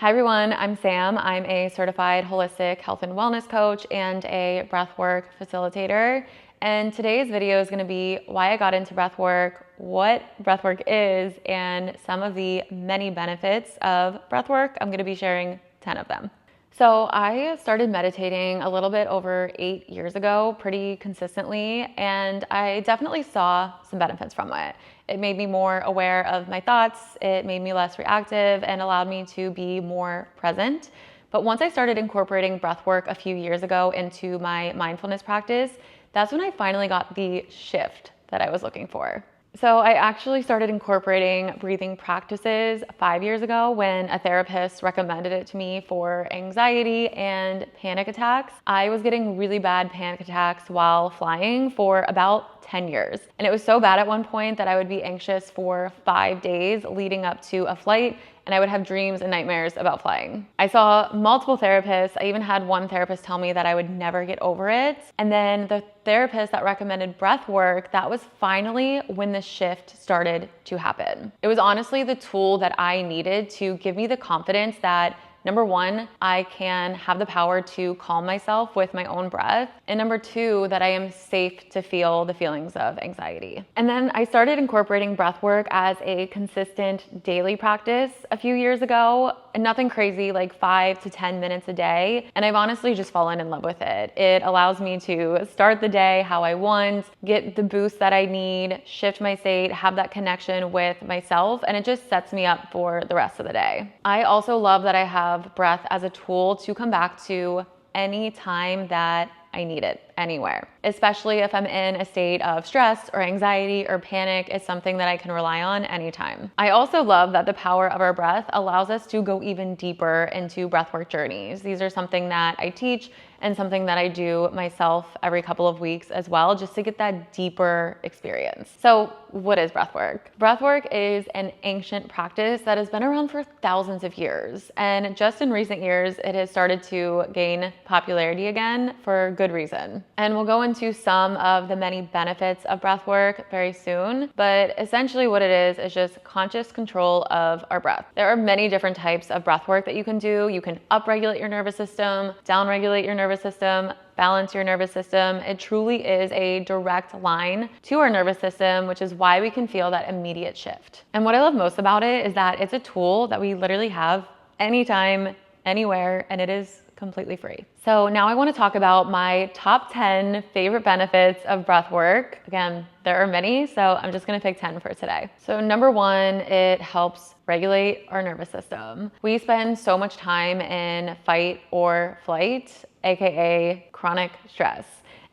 Hi everyone, I'm Sam. I'm a certified holistic health and wellness coach and a breathwork facilitator. And today's video is going to be why I got into breathwork, what breathwork is, and some of the many benefits of breathwork. I'm going to be sharing 10 of them. So I started meditating a little bit over 8 years ago, pretty consistently, and I definitely saw some benefits from it. It made me more aware of my thoughts, it made me less reactive, and allowed me to be more present. But once I started incorporating breathwork a few years ago into my mindfulness practice, that's when I finally got the shift that I was looking for. So I actually started incorporating breathing practices 5 years ago when a therapist recommended it to me for anxiety and panic attacks. I was getting really bad panic attacks while flying for about 10 years. And it was so bad at one point that I would be anxious for 5 days leading up to a flight, and I would have dreams and nightmares about flying. I saw multiple therapists. I even had one therapist tell me that I would never get over it. And then the therapist that recommended breath work, that was finally when the shift started to happen. It was honestly the tool that I needed to give me the confidence that number one, I can have the power to calm myself with my own breath. And number two, that I am safe to feel the feelings of anxiety. And then I started incorporating breath work as a consistent daily practice a few years ago. And nothing crazy, like 5 to 10 minutes a day. And I've honestly just fallen in love with it. It allows me to start the day how I want, get the boost that I need, shift my state, have that connection with myself, and it just sets me up for the rest of the day. I also love that I have breath as a tool to come back to any time that I need it, anywhere. Especially if I'm in a state of stress or anxiety or panic, it's something that I can rely on anytime. I also love that the power of our breath allows us to go even deeper into breathwork journeys. These are something that I teach and something that I do myself every couple of weeks as well, just to get that deeper experience. So what is breathwork? Breathwork is an ancient practice that has been around for thousands of years. And just in recent years, it has started to gain popularity again for good reason. And we'll go into some of the many benefits of breathwork very soon. But essentially what it is just conscious control of our breath. There are many different types of breathwork that you can do. You can upregulate your nervous system, downregulate your nervous system, balance your nervous system. It truly is a direct line to our nervous system, which is why we can feel that immediate shift. And what I love most about it is that it's a tool that we literally have anytime, anywhere, and it is completely free. So now I want to talk about my top 10 favorite benefits of breath work. Again, there are many, so I'm just going to pick 10 for today. So number one, it helps regulate our nervous system. We spend so much time in fight or flight, aka chronic stress.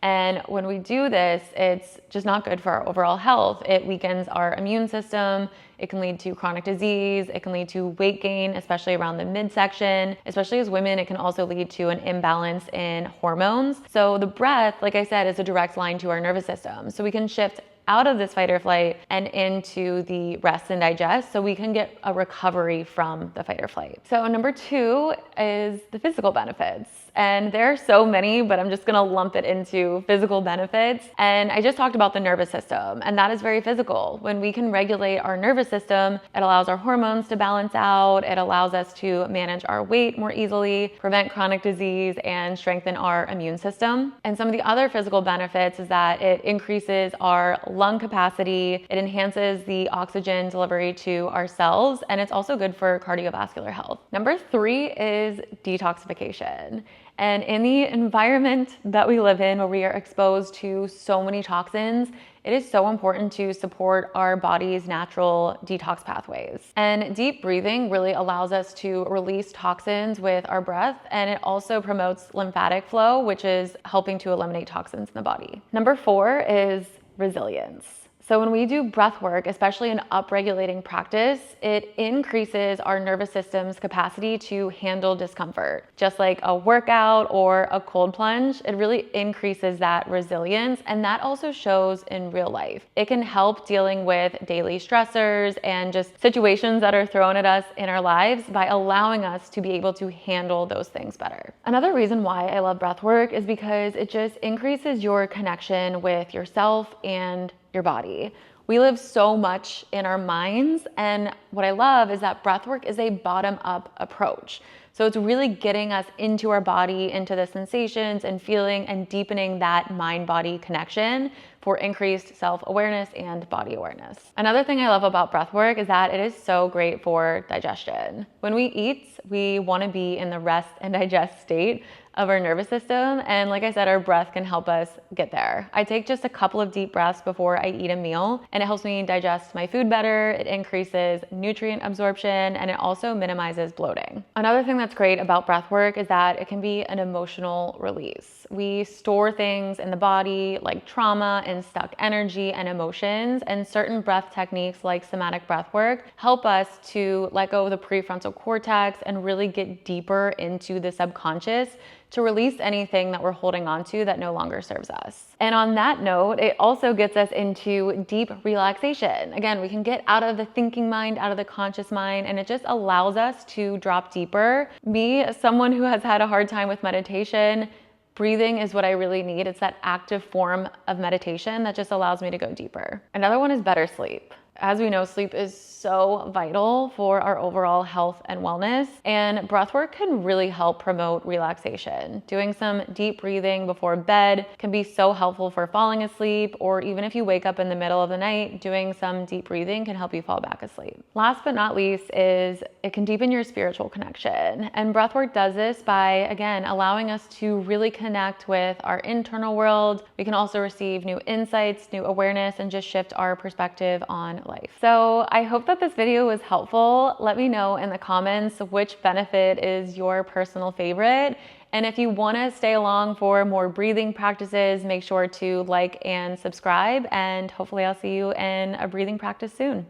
And when we do this, it's just not good for our overall health. It weakens our immune system. It can lead to chronic disease. It can lead to weight gain, especially around the midsection. Especially as women, it can also lead to an imbalance in hormones. So the breath, like I said, is a direct line to our nervous system. So we can shift out of this fight or flight and into the rest and digest so we can get a recovery from the fight or flight. So number two is the physical benefits. And there are so many, but I'm just gonna lump it into physical benefits. And I just talked about the nervous system, and that is very physical. When we can regulate our nervous system, it allows our hormones to balance out, it allows us to manage our weight more easily, prevent chronic disease, and strengthen our immune system. And some of the other physical benefits is that it increases our lung capacity, it enhances the oxygen delivery to our cells, and it's also good for cardiovascular health. Number three is detoxification. And in the environment that we live in, where we are exposed to so many toxins, it is so important to support our body's natural detox pathways. And deep breathing really allows us to release toxins with our breath, and it also promotes lymphatic flow, which is helping to eliminate toxins in the body. Number four is resilience. So when we do breath work, especially an upregulating practice, it increases our nervous system's capacity to handle discomfort. Just like a workout or a cold plunge, it really increases that resilience, and that also shows in real life. It can help dealing with daily stressors and just situations that are thrown at us in our lives by allowing us to be able to handle those things better. Another reason why I love breath work is because it just increases your connection with yourself and your body. We live so much in our minds, and what I love is that breathwork is a bottom-up approach. So it's really getting us into our body, into the sensations and feeling and deepening that mind-body connection for increased self-awareness and body awareness. Another thing I love about breathwork is that it is so great for digestion. When we eat, we want to be in the rest and digest state of our nervous system. And like I said, our breath can help us get there. I take just a couple of deep breaths before I eat a meal, and it helps me digest my food better. It increases nutrient absorption, and it also minimizes bloating. Another thing that's great about breath work is that it can be an emotional release. We store things in the body like trauma and stuck energy and emotions, and certain breath techniques like somatic breath work help us to let go of the prefrontal cortex and really get deeper into the subconscious to release anything that we're holding on to that no longer serves us. And on that note, it also gets us into deep relaxation. Again, we can get out of the thinking mind, out of the conscious mind, and it just allows us to drop deeper. Me, as someone who has had a hard time with meditation, breathing is what I really need. It's that active form of meditation that just allows me to go deeper. Another one is better sleep. As we know, sleep is so vital for our overall health and wellness, and breathwork can really help promote relaxation. Doing some deep breathing before bed can be so helpful for falling asleep, or even if you wake up in the middle of the night, doing some deep breathing can help you fall back asleep. Last but not least is it can deepen your spiritual connection, and breathwork does this by, again, allowing us to really connect with our internal world. We can also receive new insights, new awareness, and just shift our perspective on life. So I hope that this video was helpful. Let me know in the comments which benefit is your personal favorite. And if you want to stay along for more breathing practices, make sure to like and subscribe, and hopefully I'll see you in a breathing practice soon.